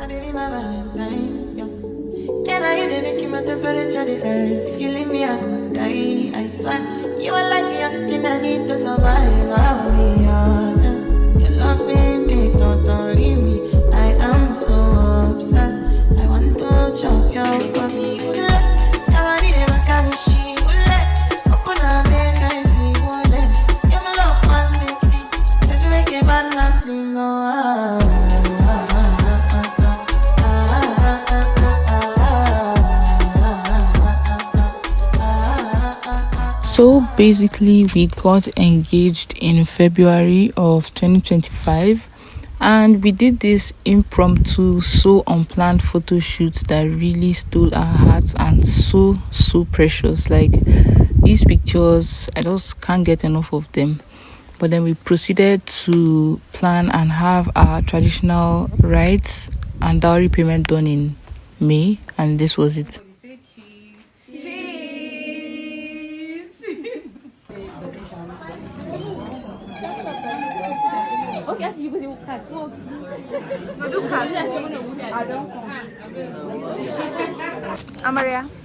My baby, my Valentine, yeah. Can I hear make you my temperature the rise? If you leave me, I could die. I swear, you are like the oxygen I need to survive. I'll be honest. Your love ain't it, don't leave me. I am so obsessed. I want to chop your body. Your body never can she open up, make I see. You're my love, 160. If you make a bad man sing, So basically we got engaged in February of 2025, and we did this impromptu, so unplanned photo shoot that really stole our hearts and so precious. Like, these pictures, I just can't get enough of them. But then we proceeded to plan and have our traditional rites and dowry payment done in May, and this was it.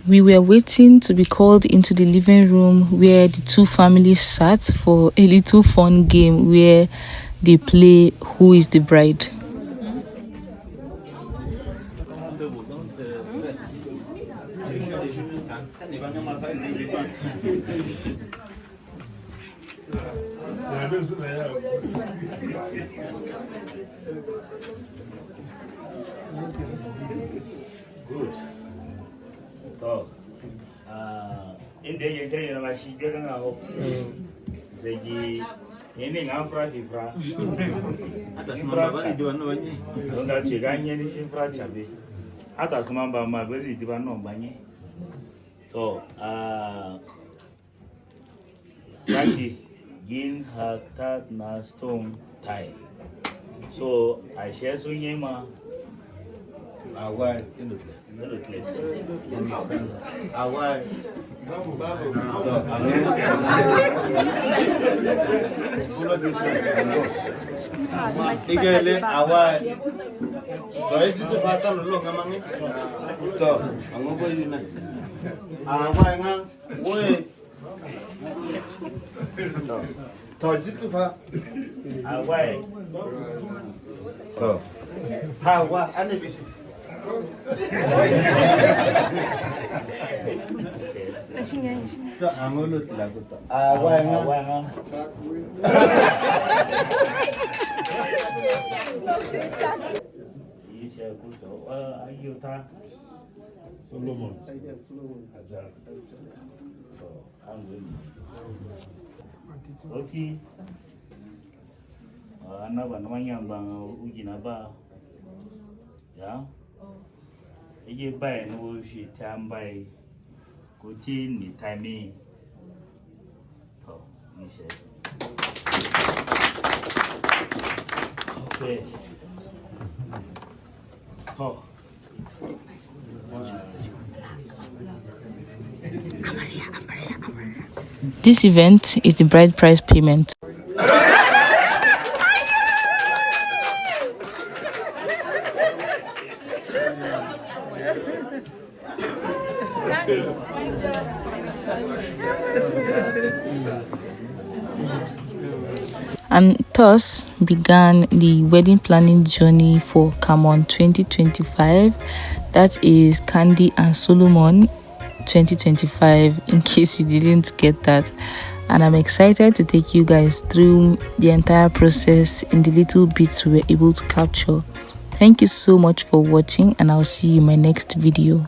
We were waiting to be called into the living room where the two families sat for a little fun game where they play Who is the Bride. Good. So, in the year, I see you now. Say, any Afra, Ifra. Don't that you got any Ifra. At as Mamba, my visit, Divano Bany. So, Jackie, Gin her third na stone tie. So, I share so yema. Awai, awai. Igele awai. So it's the pattern of long among it. So, I'm going to you. Awai, wait. Tojitu Awai. So, how and the so I'm going to like it. Solomon. So I'm going. Okay. Another one bang ujinaba. Yeah. You buy no she time by Kutin, the timing. Oh, you said. Okay. Oh. This event is the bride price payment. And thus began the wedding planning journey for Camon 2025. That is Candy and Solomon 2025, in case you didn't get that. And I'm excited to take you guys through the entire process in the little bits we were able to capture. Thank you so much for watching, and I'll see you in my next video.